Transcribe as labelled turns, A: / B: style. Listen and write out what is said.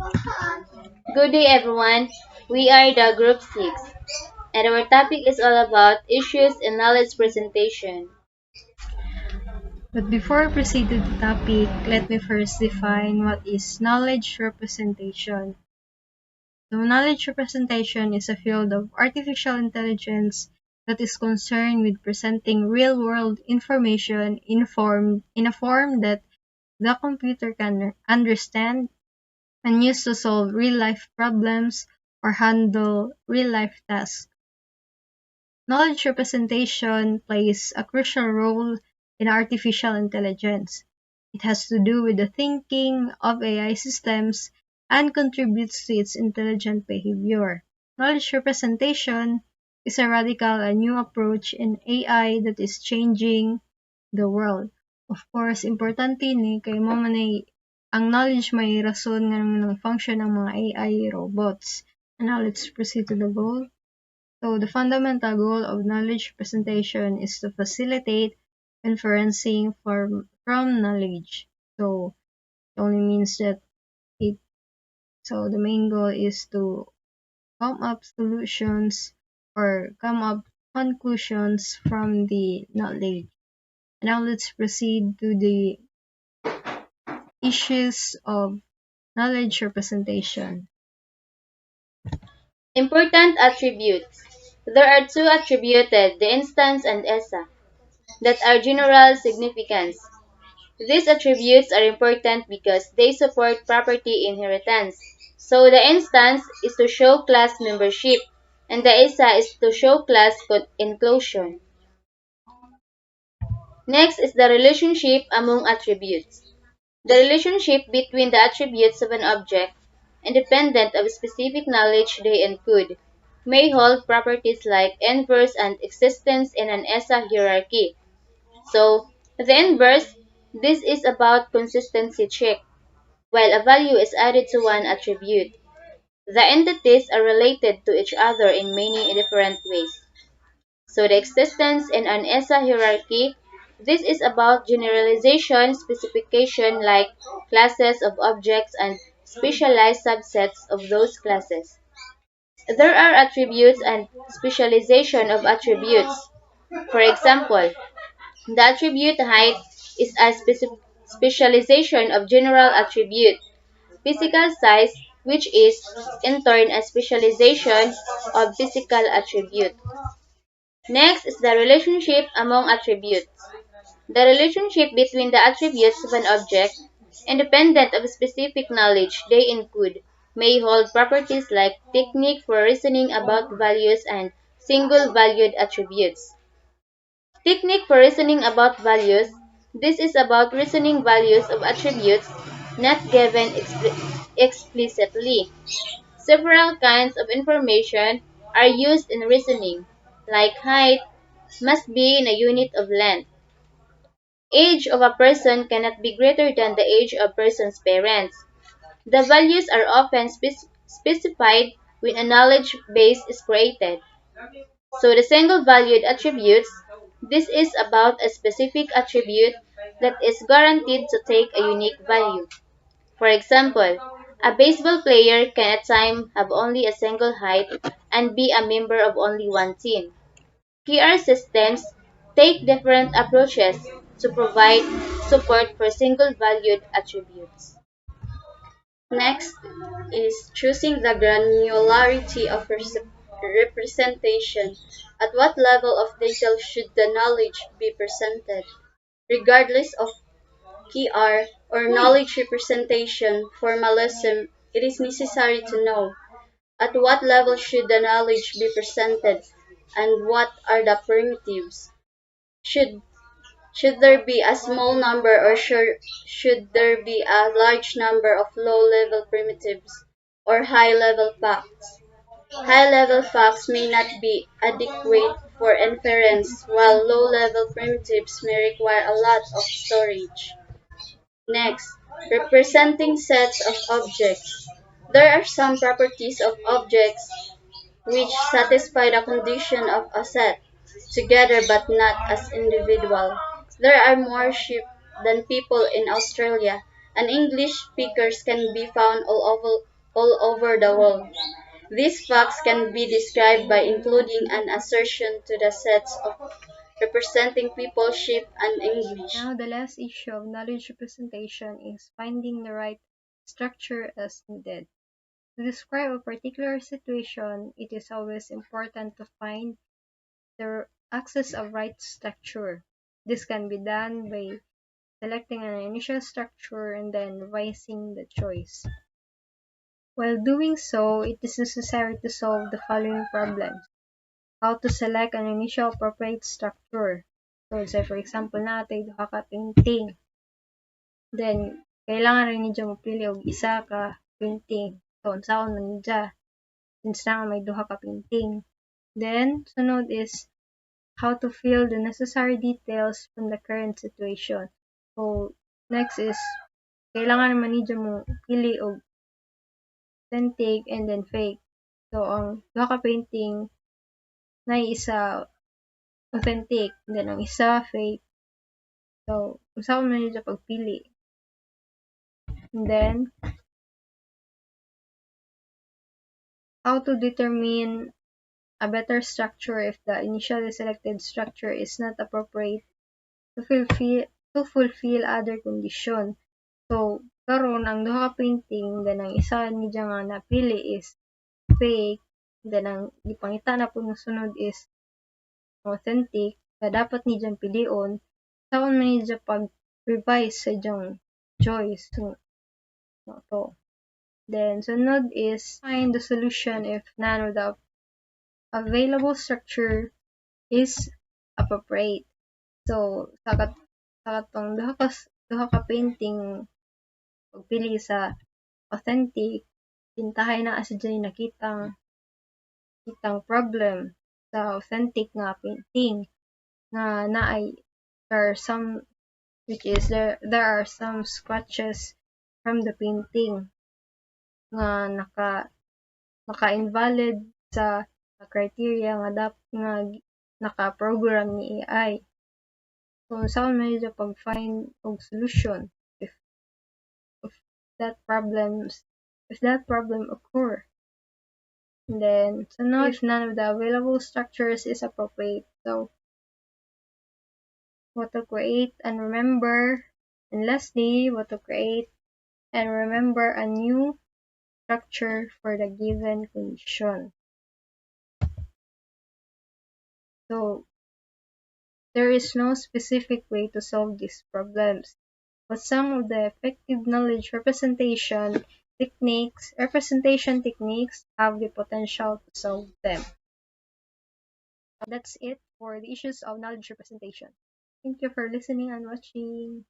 A: Good day, everyone. We are the Group 6, and our topic is all about issues in knowledge presentation.
B: But before I proceed to the topic, let me first define what is knowledge representation. So, knowledge representation is a field of artificial intelligence that is concerned with presenting real-world information in a form that the computer can understand and use to solve real-life problems or handle real-life tasks. Knowledge representation plays a crucial role in artificial intelligence. It has to do with the thinking of AI systems and contributes to its intelligent behavior. Knowledge representation is a radical and new approach in AI that is changing the world. Of course, importante ni kay mo man ang knowledge may rason nga ng function ng mga AI robots. And now let's proceed to the goal. So the fundamental goal of knowledge presentation is to facilitate inferencing from knowledge. So it only means that it so the main goal is to come up solutions or come up conclusions from the knowledge. Now let's proceed to the issues of knowledge representation.
A: Important attributes. There are two attributed, the instance and ESA, that are general significance. These attributes are important because they support property inheritance. So the instance is to show class membership, and the ESA is to show class inclusion. Next is the relationship among attributes. The relationship between the attributes of an object, independent of specific knowledge they encode, may hold properties like inverse and existence in an ESA hierarchy. So, the inverse, this is about consistency check, while a value is added to one attribute. The entities are related to each other in many different ways. So the existence in an ESA hierarchy, this is about generalization specification like classes of objects and specialized subsets of those classes. There are attributes and specialization of attributes. For example, the attribute height is a specialization of general attribute. Physical size, which is in turn a specialization of physical attribute. Next is the relationship among attributes. The relationship between the attributes of an object, independent of specific knowledge they include, may hold properties like technique for reasoning about values and single-valued attributes. Technique for reasoning about values. This is about reasoning values of attributes not given explicitly. Several kinds of information are used in reasoning, like height must be in a unit of length. Age of a person cannot be greater than the age of a person's parents. The values are often specified when a knowledge base is created. So the single-valued attributes, this is about a specific attribute that is guaranteed to take a unique value. For example, a baseball player can at times have only a single height and be a member of only one team. PR systems take different approaches to provide support for single-valued attributes.
C: Next is choosing the granularity of representation. At what level of detail should the knowledge be presented? Regardless of PR or knowledge representation formalism, it is necessary to know at what level should the knowledge be presented and what are the primitives. Should should there be a small number or should there be a large number of low-level primitives or high-level facts? High-level facts may not be adequate for inference, while low-level primitives may require a lot of storage. Next, representing sets of objects. There are some properties of objects which satisfy the condition of a set together but not as individual. There are more sheep than people in Australia, and English speakers can be found all over the world. These facts can be described by including an assertion to the sets of representing peopleship and English.
B: Now, the last issue of knowledge representation is finding the right structure as needed. To describe a particular situation, it is always important to find the access of right structure. This can be done by selecting an initial structure and then revising the choice. While doing so, it is necessary to solve the following problems. How to select an initial appropriate structure. So, say for example natin, duha ka painting. Then, kailangan rin niya mapili og isa ka painting. So, unsaon man niya, since na may duha ka painting. Then, sunod is how to fill the necessary details from the current situation. So, next is, kailangan naman niya mo pili og authentic and then fake. So, ang duha ka painting na isa authentic, then ang isa fake. So, usaon man niya pagpili. And then, how to determine a better structure if the initially selected structure is not appropriate to fulfill other condition. So, karon ang duha ka painting, then ang isa niya nga napili is fake, then ang gipangita na po sunod is authentic, na dapat niya pilion, saan man niya pag-revise sa diyang choice. So, to. Then, sunod is find the solution if none of the available structure is appropriate. So, sa katong duha ka painting pagpili sa authentic, pintahay na sa dyan nakitang problem sa authentic nga painting nga naay there are some which is there are some scratches from the painting nga naka-invalid sa criteria nga naka-program ni AI. So, saan man niya pag-find og solution if that problem occur. And then, sunod, if none of the available structures is appropriate. So, what to create and remember. And lastly, what to create and remember a new structure for the given condition. So, there is no specific way to solve these problems, but some of the effective knowledge representation techniques have the potential to solve them. That's it for the issues of knowledge representation. Thank you for listening and watching.